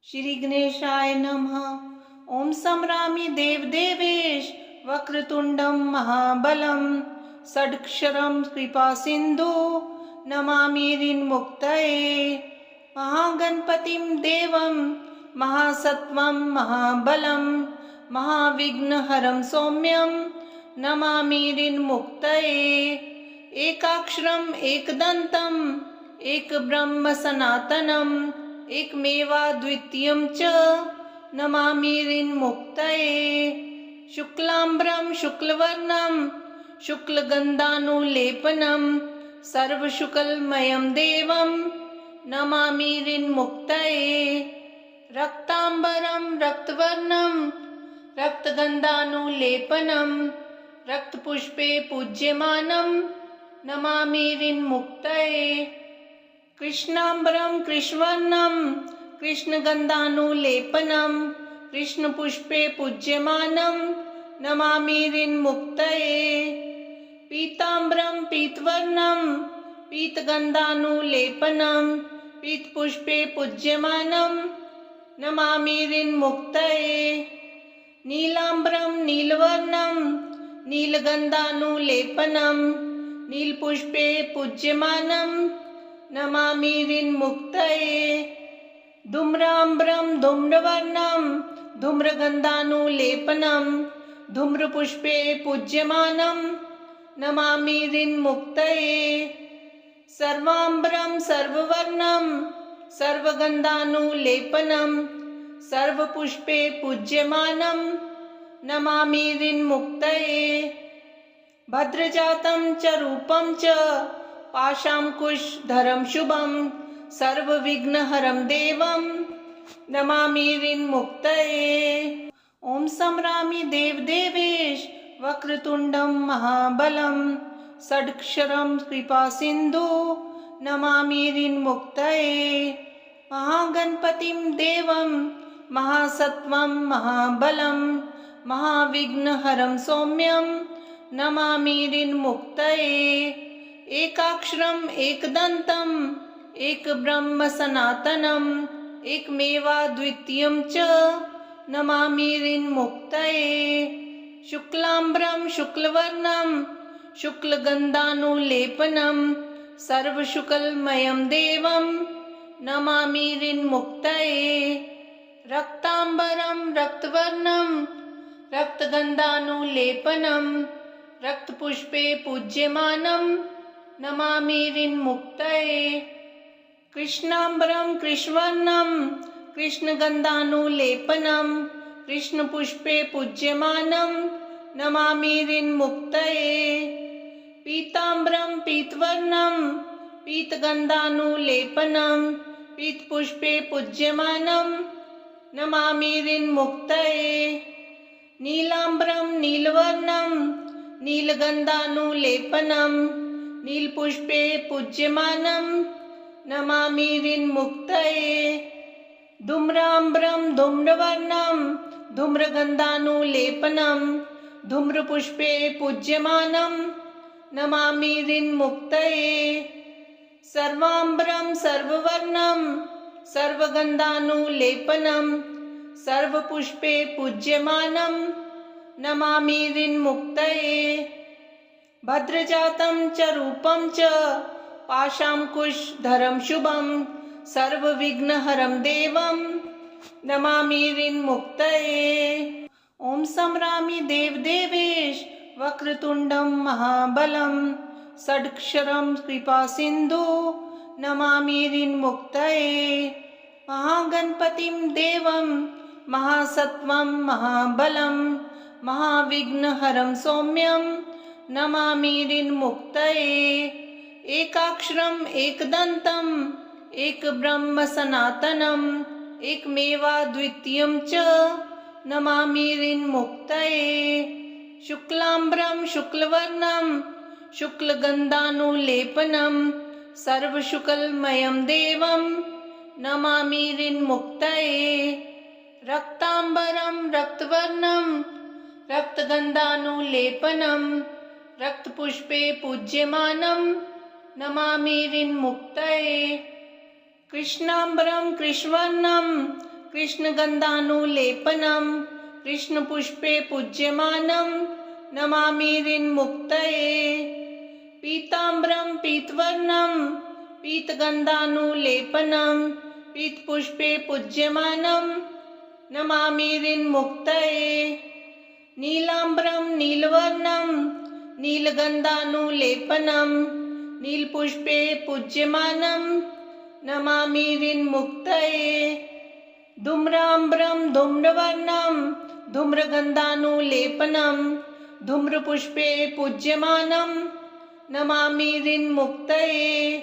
श्री गणेशाय नमः। ओम संभ्रामि देवदेवेश वक्रतुंडम महाबलम षडक्षरम कृपा सिंधु नमामि ऋन्मुक्तये। महागणपतिं देवं महासत्वं महाबलं महाविघ्नहरं सौम्यं नमामि ऋन्मुक्तये। एकाक्षरम् एकदन्तम् एक ब्रह्म सनातनम् एकमेवाद्वितीयं च नमामि ऋन्मुक्तये। शुक्लाम्बरं शुक्लवर्णं शुक्लगन्धानुलेपनं सर्वशुक्लमयं देवं नमामि ऋन्मुक्तये। रक्ताम्बरं रक्तवर्णं रक्तगन्धानुलेपनं रक्तपुष्पे पूज्यमानं नमामि ऋन्मुक्तये। कृष्णाम्बरं कृष्णवर्णं कृष्णगन्धानुलेपनं कृष्णपुष्पे पूज्यमानं नमामि ऋन्मुक्तये। पीताम्बरं पीतवर्णं पीतगन्धानुलेपनं पीतपुष्पे पूज्यमानं नमामि ऋन्मुक्तये। नीलाम्बरं नीलवर्णं नीलगन्धानुलेपनं नीलपुष्पे पूज्यमानं नमामि ऋन्मुक्तये। धूम्राम्बरं धूम्रवर्णं धूम्रगन्धानुलेपनं धूम्रपुष्पे पूज्यमानं नमामि ऋन्मुक्तये। सर्वाम्बरं सर्ववर्णं सर्वगन्धानुलेपनं सर्वपुष्पे पूज्यमानं नमामि ऋन्मुक्तये। भद्रजातं च रूपं च पाशाङ्कुशधरं शुभं सर्वविघ्नहरं देवं नमामि ऋन्मुक्तये। ओम संभ्रामि देवदेवेश वक्रतुंडं महाबलं षडक्षरं कृपा सिंधु नमामि ऋन्मुक्तये। महागणपतिं देवं महासत्वं महाबलं महाविघ्नहरं सौम्यं नमामि ऋन्मुक्तये। एकाक्षरम् एकदन्तम् एक ब्रह्म सनातनम् एकमेवाद्वितीयं च नमामि ऋन्मुक्तये। शुक्लाम्बरं शुक्लवर्णं शुक्लगन्धानुलेपनं सर्वशुक्लमयं देवं नमामि ऋन्मुक्तये। रक्ताम्बरं रक्तवर्णं रक्तगन्धानुलेपनं रक्तपुष्पे पूज्यमानं नमामि ऋन्मुक्तये। कृष्णाम्बरं कृष्णवर्णं कृष्णगन्धानुलेपनं कृष्णपुष्पे पूज्यमानं नमामि ऋन्मुक्तये। पीताम्बरं पीतवर्णं पीतगन्धानुलेपनं पीतपुष्पे पूज्यमानं नमामि ऋन्मुक्तये। नीलाम्बरं नीलवर्णं नीलगन्धानुलेपनं नीलपुष्पे पूज्यमानं नमामि ऋन्मुक्तये। धूम्राम्बरं धूम्रवर्णं धूम्रगन्धानुलेपनं धूम्रपुष्पे पूज्यमानं नमामि ऋन्मुक्तये। सर्वाम्बरं सर्ववर्णं सर्वगन्धानुलेपनं सर्वपुष्पे पूज्यमानं नमामि ऋन्मुक्तये। भद्रजातं च रूपं च पाशाङ्कुशधरं शुभं सर्वविघ्नहरं देवं नमामि ऋन्मुक्तये। ओम संभ्रामि देवदेवेश वक्रतुंडं महाबलं षडक्षरं कृपा सिंधु नमामि ऋन्मुक्तये। महागणपतिं देवं महासत्वं महाबलं महाविघ्नहरं सौम्यं नमामि ऋन्मुक्तये। एकाक्षरम् एकदन्तम् एक ब्रह्म सनातनम् एकमेवाद्वितीयं च नमामि ऋन्मुक्तये। शुक्लाम्बरं शुक्लवर्णं शुक्लगन्धानुलेपनं सर्वशुक्लमयं देवं नमामि ऋन्मुक्तये। रक्ताम्बरं रक्तवर्णं रक्तगन्धानुलेपनं रक्तपुष्पे पूज्यमानं नमामि ऋन्मुक्तये। कृष्णाम्बरं कृष्णवर्णं कृष्णगन्धानुलेपनं कृष्णपुष्पे पूज्यमानं नमामि ऋन्मुक्तये। पीताम्बरं पीतवर्णं पीतगन्धानुलेपनं पीतपुष्पे पूज्यमानं नमामि ऋन्मुक्तये। नीलाम्बरं नीलवर्णं नीलगन्धानुलेपनं नीलपुष्पे पूज्यमानं नमामि ऋन्मुक्तये। धूम्राम्बरं धूम्रवर्णं धूम्रगन्धानुलेपनं धूम्रपुष्पे पूज्यमानं नमामि ऋन्मुक्तये।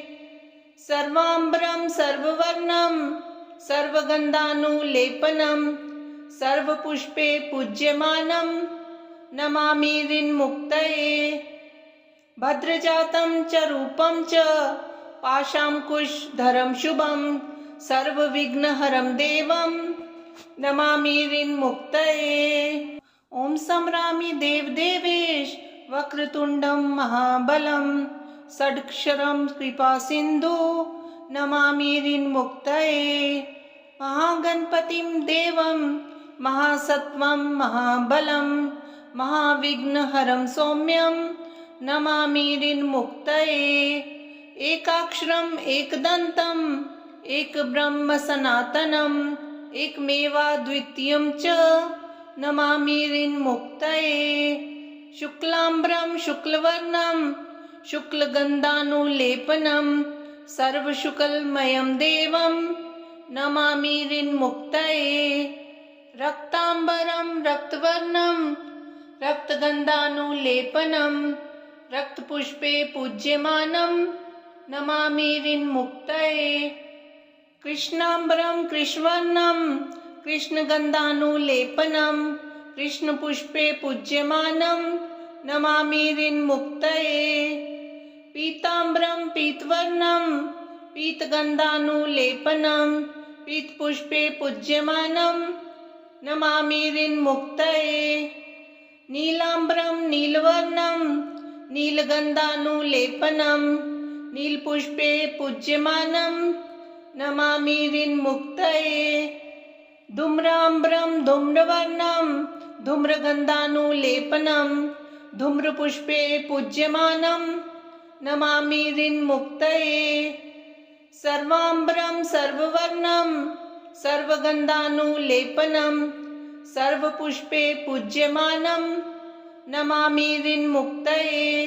सर्वाम्बरं सर्ववर्णं सर्वगन्धानुलेपनं सर्वपुष्पे पूज्यमानं नमामि ऋन्मुक्तये। भद्रजातं च रूपं च पाशाङ्कुशधरं शुभं सर्वविघ्नहरं देवं नमामि ऋन्मुक्तये। ॐ संरामि देवदेवेश वक्रतुण्डं महाबलं षड्क्षरं कृपासिन्धु नमामि ऋन्मुक्तये। महागणपतिं देवं महासत्वं महाबलं महाविघ्नहरं सौम्यं नमामि ऋन्मुक्तये। एकाक्षरम् एकदन्तम् एकब्रह्म सनातनम् एकमेवाद्वितीयं च नमामि ऋन्मुक्तये। शुक्लाम्बरं शुक्लवर्णं शुक्लगन्धानुलेपनं सर्वशुक्लमयं देवं नमामि ऋन्मुक्तये। रक्ताम्बरं रक्तवर्णं रक्तगन्धानुलेपनं रक्तपुष्पे पूज्यमानं नमामि ऋन्मुक्तये। कृष्णाम्बरं कृष्णवर्णं कृष्णगन्धानुलेपनं कृष्णपुष्पे पूज्यमानं नमामि ऋन्मुक्तये। पीताम्बरं पीतवर्णं पीतगन्धानुलेपनं पीतपुष्पे पूज्यमानं नमामि ऋन्मुक्तये। नीलाम्बरं नीलवर्णं नीलगन्धानुलेपनं नीलपुष्पे पूज्यमानं नमामि ऋन्मुक्तये। धूम्राम्बरं धूम्रवर्णं धूम्रगन्धानुलेपनं धूम्रपुष्पे पूज्यमानं नमामि ऋन्मुक्तये। सर्वाम्बरं सर्ववर्णं सर्वगन्धानुलेपनं सर्वपुष्पे पूज्यमानं नमामि ऋन्मुक्तये।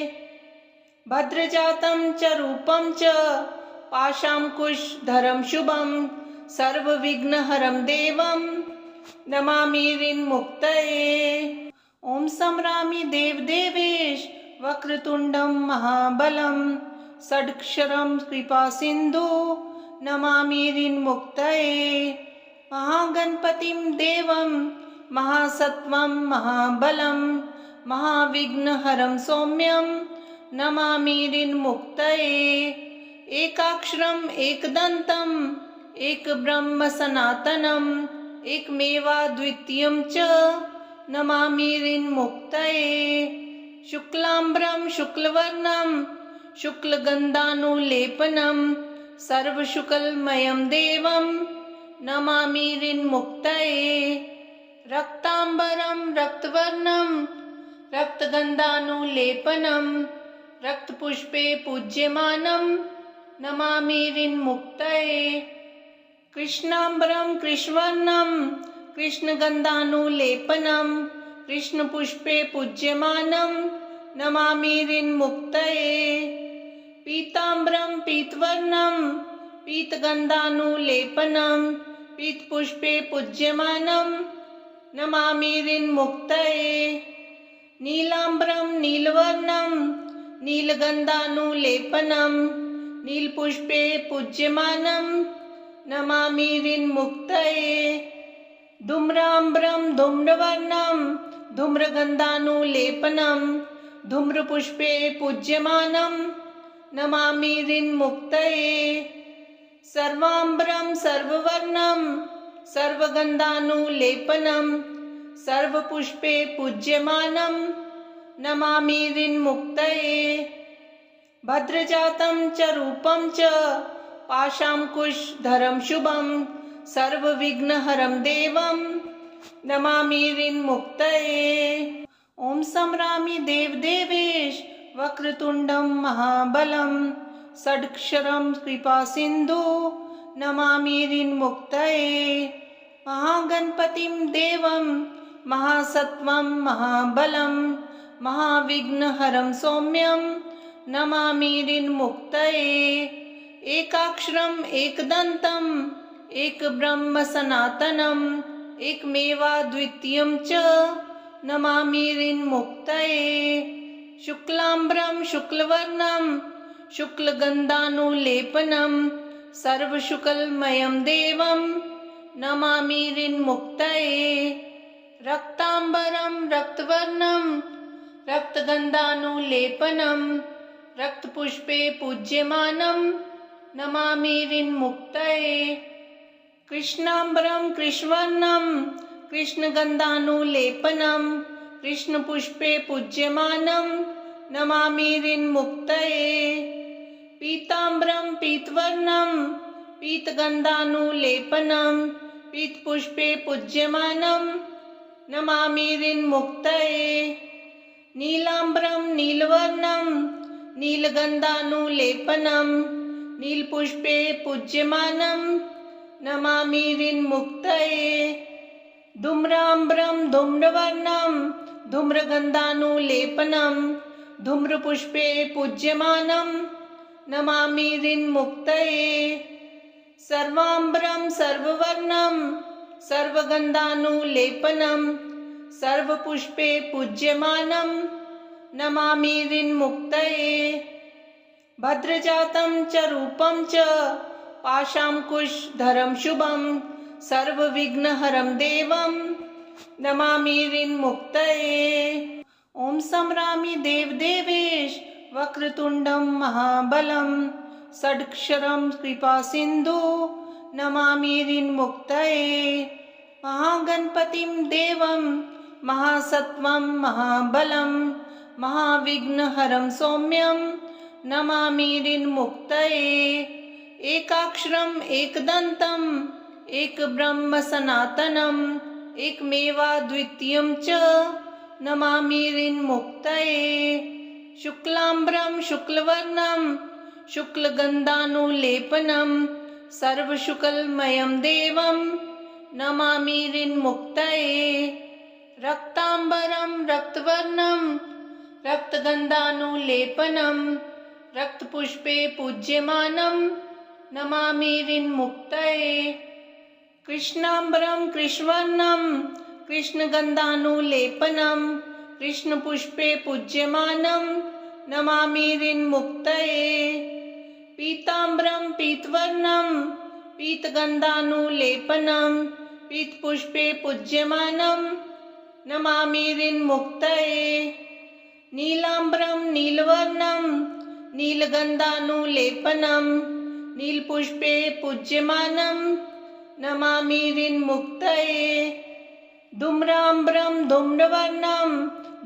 भद्रजातं च रूपं च पाशाङ्कुशधरं शुभं सर्वविघ्नहरं देवं नमामि ऋन्मुक्तये। ॐ संरामि देवदेवेश वक्रतुण्डं महाबलं षड्क्षरं कृपासिन्धु नमामि ऋन्मुक्तये। महागणपतिं देवं महासत्वं महाबलं महाविघ्नहरं सौम्यं नमामि ऋन्मुक्तये। एकाक्षरम् एकदन्तम् एकब्रह्म सनातनम् एकमेवाद्वितीयं च नमामि ऋन्मुक्तये। शुक्लाम्बरं शुक्लवर्णं शुक्लगन्धानुलेपनं सर्वशुक्लमयं देवं नमामि ऋन्मुक्तये। रक्ताम्बरं रक्तवर्णं रक्तगन्धानुलेपनं रक्तपुष्पे पूज्यमानं नमामि ऋन्मुक्तये। कृष्णाम्बरं कृष्णवर्णं कृष्णगन्धानुलेपनं कृष्णपुष्पे पूज्यमानं नमामि ऋन्मुक्तये। पीताम्बरं पीतवर्णं पीतगन्धानुलेपनं पीतपुष्पे पूज्यमानं नमामि ऋन्मुक्तये। नीलाम्बरं नीलवर्णं नीलगन्धानुलेपनं नीलपुष्पे पूज्यमानं नमामि ऋन्मुक्तये। धूम्राम्बरं धूम्रवर्णं धूम्रगन्धानुलेपनं धूम्रपुष्पे पूज्यमानं नमामि ऋन्मुक्तये। सर्वाम्बरं सर्ववर्णं सर्वगन्धानुलेपनं सर्वपुष्पे पूज्यमानं नमामि ऋन्मुक्तये। भद्रजातं च रूपं च पाशाङ्कुशधरं शुभं सर्वविघ्नहरं देवं नमामि ऋन्मुक्तये। ॐ संरामि देवदेवेश वक्रतुण्डं महाबलं षड्क्षरं कृपासिन्धु नमामि ऋन्मुक्तये। महागणपतिं देवं महासत्वं महाबलं महाविघ्नहरं सौम्यं नमामि ऋन्मुक्तये। एकाक्षरम् एकदन्तम् एकब्रह्म सनातनम् एकमेवाद्वितीयं च नमामि ऋन्मुक्तये। शुक्लाम्बरं शुक्लवर्णं शुक्लगन्धानुलेपनं सर्वशुक्लमयं देवं नमामि ऋन्मुक्तये। रक्ताम्बरं रक्तवर्णं रक्तगन्धानुलेपनं रक्तपुष्पे पूज्यमानं नमामि ऋन्मुक्तये। कृष्णाम्बरं कृष्णवर्णं कृष्णगन्धानुलेपनं कृष्णपुष्पे पूज्यमानं नमामि ऋन्मुक्तये। पीताम्बरं पीतवर्णं पीतगन्धानुलेपनं पीतपुष्पे पूज्यमानं नमामि ऋन्मुक्तये। नीलाम्बरं नीलवर्णं नीलगन्धानुलेपनं नीलपुष्पे पूज्यमानं नमामि ऋन्मुक्तये। धूम्राम्बरं धूम्रवर्णं धूम्रगन्धानुलेपनं धूम्रपुष्पे पूज्यमानं नमामि ऋन्मुक्तये। सर्वाम्बरं सर्ववर्णं सर्वगन्धानुलेपनं सर्वपुष्पे पूज्यमानं नमामि ऋन्मुक्तये। भद्रजातं च रूपं च पाशाङ्कुशधरं शुभं सर्वविघ्नहरं देवं नमामि ऋन्मुक्तये। ॐ संरामि देवदेवेश वक्रतुण्डं महाबलं षड्क्षरं कृपासिन्धु नमामि ऋन्मुक्तये। महागणपतिं देवं महासत्वं महाबलं महाविघ्नहरं सौम्यं नमामि ऋन्मुक्तये। एकाक्षरम् एकदन्तम् एकब्रह्म सनातनम् एकमेवाद्वितीयं च नमामि ऋन्मुक्तये। शुक्लाम्बरं शुक्लवर्णं शुक्लगन्धानुलेपनं सर्वशुक्लमयं देवं नमामि ऋन्मुक्तये। रक्ताम्बरं रक्तवर्णं रक्तगन्धानुलेपनं रक्तपुष्पे पूज्यमानं नमामि ऋन्मुक्तये। कृष्णाम्बरं कृष्णवर्णं कृष्णगन्धानुलेपनं कृष्णपुष्पे पूज्यमानं नमामि ऋन्मुक्तये। पीताम्बरं पीतवर्णं पीतगन्धानुलेपनं पीतपुष्पे पूज्यमानं नमामि ऋन्मुक्तये। नीलाम्बरं नीलवर्णं नीलगन्धानुलेपनं नीलपुष्पे पूज्यमानं नमामि ऋन्मुक्तये। धूम्राम्बरं धूम्रवर्णं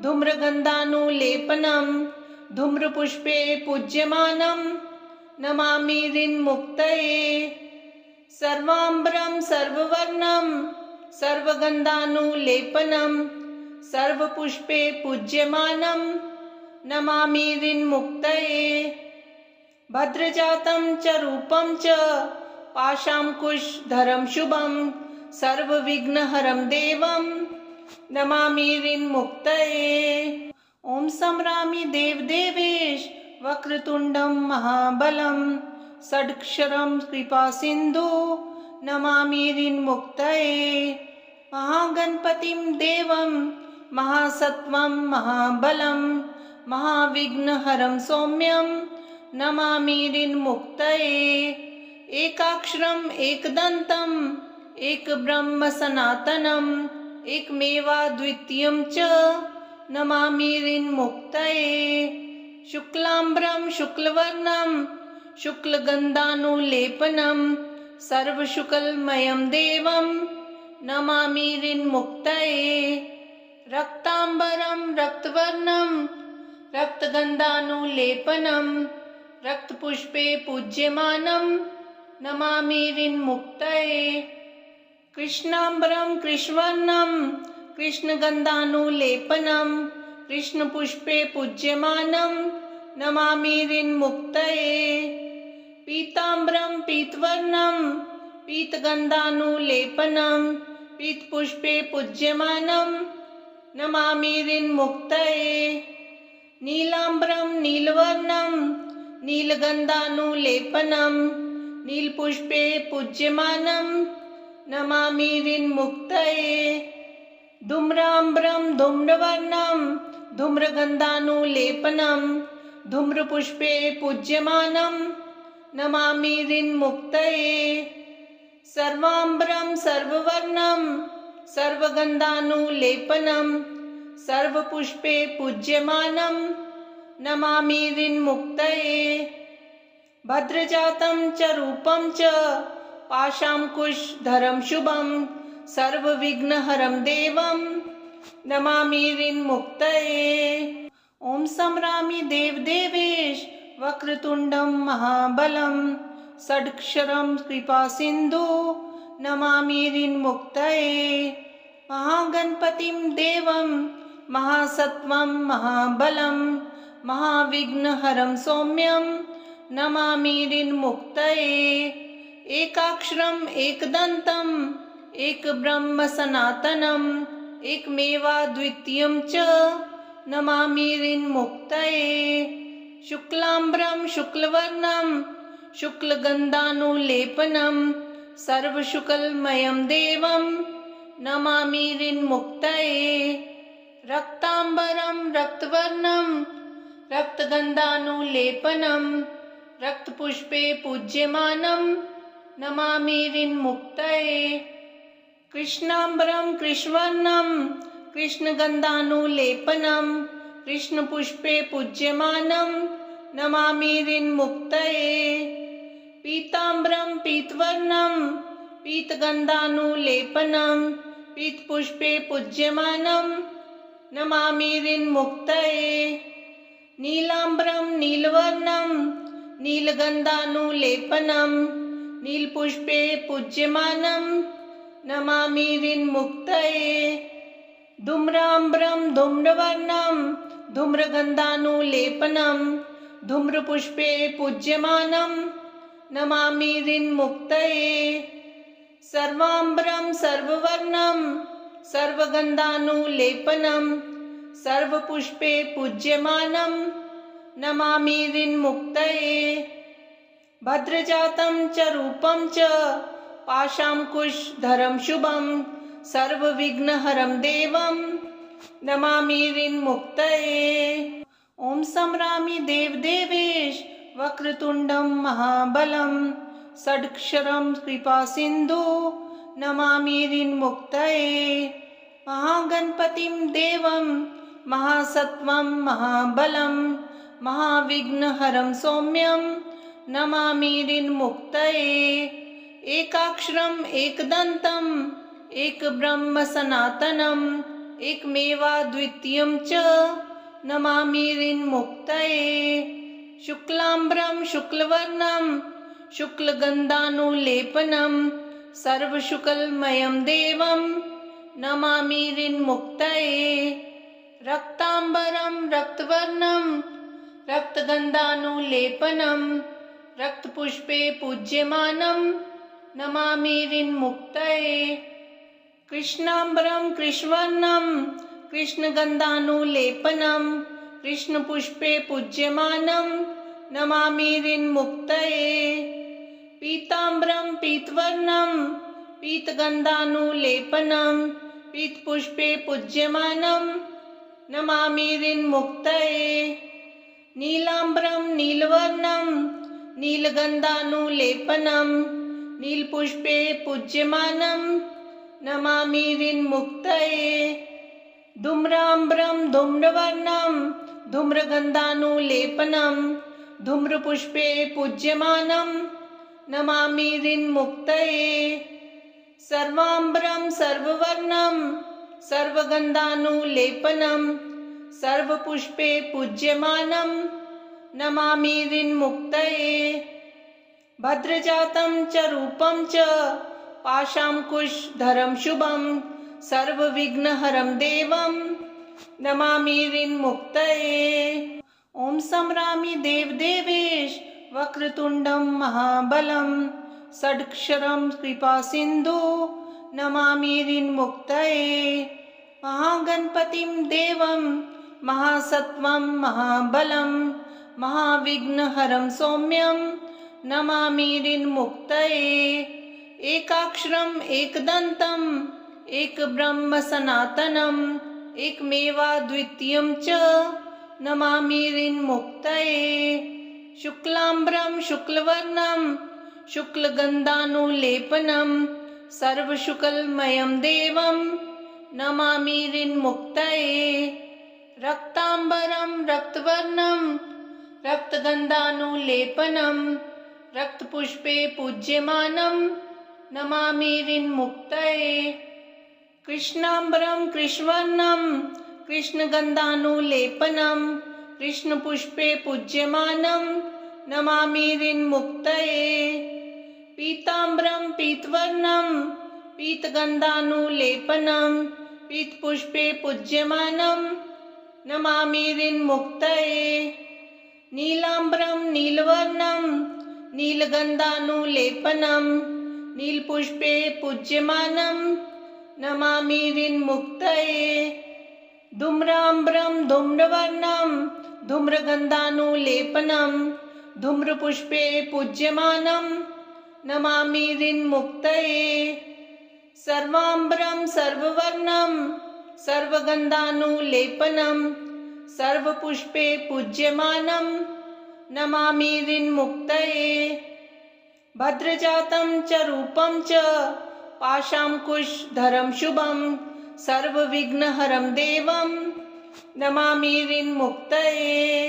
धूम्रगन्धानुलेपनं धूम्रपुष्पे पूज्यमानं नमामि ऋन्मुक्तये। सर्वाम्बरं सर्ववर्णं सर्वगन्धानुलेपनं सर्वपुष्पे पूज्यमानं नमामि ऋन्मुक्तये। भद्रजातं च रूपं च पाशाङ्कुशधरं शुभं सर्वविघ्नहरं देवं नमामि ऋन्मुक्तये। ॐ संरामि देवदेवेश वक्रतुण्डं महाबलं षड्क्षरं कृपासिन्धु नमामि ऋन्मुक्तये। महागणपतिं देवं महासत्वं महाबलं महाविघ्नहरं सौम्यं नमामि ऋन्मुक्तये। एकाक्षरम् एकदन्तम् एकब्रह्म सनातनम् एकमेवाद्वितीयं च नमामि ऋन्मुक्तये। शुक्लाम्बरं शुक्लवर्णं शुक्लगन्धानुलेपनं सर्वशुक्लमयं देवं नमामि ऋन्मुक्तये। रक्ताम्बरं रक्तवर्णं रक्तगन्धानुलेपनं रक्तपुष्पे पूज्यमानं नमामि ऋन्मुक्तये। कृष्णाम्बरं कृष्णवर्णं कृष्णगन्धानुलेपनं कृष्णपुष्पे पूज्यमानं नमामि ऋन्मुक्तये। पीताम्बरं पीतवर्णं पीतगन्धानुलेपनं पीतपुष्पे पूज्यमानं नमामि ऋन्मुक्तये। नीलाम्बरं नीलवर्णं नीलगन्धानुलेपनं नीलपुष्पे पूज्यमानं नमामि ऋन्मुक्तये। धूम्राम्बरं धूम्रवर्णं धूम्रगन्धानुलेपनं धूम्रपुष्पे पूज्यमानं नमामि ऋन्मुक्तये। सर्वाम्बरं सर्ववर्णं सर्वगन्धानुलेपनं सर्वपुष्पे पूज्यमानं नमामि ऋन्मुक्तये। भद्रजातं च रूपं च पाशाङ्कुशधरं शुभं सर्वविघ्नहरं देवं नमामि ऋन्मुक्तये। ॐ संरामि देवदेवेश वक्रतुण्डं महाबलं षडक्षरं कृपासिन्धु नमामि ऋन्मुक्तये। महागणपतिं देवं महासत्त्वं महाबलं महाविघ्नहरं सौम्यं नमामि ऋन्मुक्तये। एकाक्षरम् एकदन्तम् एकब्रह्म सनातनम् एकमेवाद्वितीयं च नमामि ऋन्मुक्तये। शुक्लाम्बरं शुक्लवर्णं शुक्लगन्धानुलेपनं सर्वशुक्लमयं देवं नमामि ऋन्मुक्तये। रक्ताम्बरं रक्तवर्णं रक्तगन्धानुलेपनं रक्तपुष्पे पूज्यमानं नमामि ऋन्मुक्तये। कृष्णाम्बरं कृष्णवर्णं कृष्णगन्धानुलेपनं कृष्णपुष्पे पूज्यमानं नमामि ऋन्मुक्तये। पीताम्बरं पीतवर्णं पीतगन्धानुलेपनं पीतपुष्पे पूज्यमानं नमामि ऋन्मुक्तये। नीलाम्बरं नीलवर्णं नीलगन्धानुलेपनं नीलपुष्पे पूज्यमानं नमामि ऋन्मुक्तये। धूम्राम्बरं धूम्रवर्णं धूम्रगन्धानुलेपनं धूम्रपुष्पे पूज्यमानं नमामि ऋन्मुक्तये। सर्वाम्बरं सर्ववर्णं सर्वगन्धानुलेपनं सर्वपुष्पे पूज्यमानं नमामि ऋन्मुक्तये। भद्रजातं च रूपं च पाशाङ्कुशधरं शुभं सर्वविघ्नहरं देवं नमामि ऋन्मुक्तये। ॐ संरामि देवदेवेश वक्रतुण्डं महाबलं षडक्षरं कृपासिन्धु नमामि ऋन्मुक्तये। महागणपतिं देवं महासत्त्वं महाबलं महाविघ्नहरं सौम्यं नमामि ऋन्मुक्तये। एकाक्षरम् एकदन्तम् एकब्रह्म सनातनम् एकमेवाद्वितीयं च नमामि ऋन्मुक्तये। शुक्लाम्बरं शुक्लवर्णं शुक्लगन्धानुलेपनं सर्वशुक्लमयं देवं नमामि ऋन्मुक्तये। रक्ताम्बरं रक्तवर्णं रक्तगन्धानुलेपनं रक्तपुष्पे पूज्यमानं नमामि ऋन्मुक्तये। कृष्णाम्बरं कृष्णवर्णं कृष्णगन्धानुलेपनं कृष्णपुष्पे पूज्यमानं नमामि ऋन्मुक्तये। पीताम्बरं पीतवर्णं पीतगन्धानुलेपनं पीतपुष्पे पूज्यमानं नमामि ऋन्मुक्तये। नीलाम्बरं नीलवर्णं नीलगन्धानुलेपनं नीलपुष्पे पूज्यमानं नमामि ऋन्मुक्तये। धूम्राम्बरं धूम्रवर्णं धूम्रगन्धानुलेपनं धूम्रपुष्पे पूज्यमानं नमामि ऋन्मुक्तये। सर्वाम्बरं सर्ववर्णं सर्वगन्धानुलेपनं सर्वपुष्पे पूज्यमानं नमामि ऋन्मुक्तये। भद्रजातं च रूपं च पाशाङ्कुशधरं शुभं सर्वविघ्नहरं देवं नमामि ऋन्मुक्तये। ॐ संरामि देवदेवेश वक्रतुण्डं महाबलं षडक्षरं कृपासिन्धु नमामि ऋन्मुक्तये। महागणपतिं देवं महासत्वं महाबलं महाविघ्नहरं सौम्यं नमामि ऋन्मुक्तये। एकाक्षरम् एकदन्तं एकब्रह्म सनातनम् एकमेवाद्वितीयं च नमामि ऋन्मुक्तये। शुक्लाम्बरं शुक्लवर्णं शुक्लगन्धानुलेपनं सर्वशुक्लमयं देवं नमामि ऋन्मुक्तये। रक्ताम्बरं रक्तवर्णं रक्तगन्धानुलेपनं रक्तपुष्पे पूज्यमानं नमामि ऋन्मुक्तये। कृष्णाम्बरं कृष्णवर्णं कृष्णगन्धानुलेपनं कृष्णपुष्पे पूज्यमानं नमामि ऋन्मुक्तये। पीताम्बरं पीतवर्णं पीतगन्धानुलेपनं पीतपुष्पे पूज्यमानं नमामि ऋन्मुक्तये। नीलाम्बरं नीलवर्णं नीलगन्धानुलेपनं नीलपुष्पे पूज्यमानं नमामि ऋन्मुक्तये। धूम्राम्बरं धूम्रवर्णं धूम्रगन्धानुलेपनं धूम्रपुष्पे पूज्यमानं नमामि ऋन्मुक्तये। सर्वाम्बरं सर्ववर्णं सर्वगन्धानुलेपनं सर्वपुष्पे पूज्यमानं नमामि ऋन्मुक्तये। भद्रजातं च रूपं च पाशाङ्कुशधरं शुभं सर्वविघ्नहरं देवं नमामि ऋन्मुक्तये।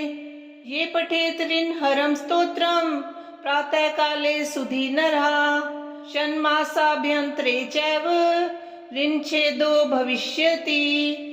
ये पठेत् ऋन्हरं स्तोत्रं प्रातःकाले सुधीनरः षण्मासाभ्यन्तरे चैव ऋन्छेदो भविष्यति।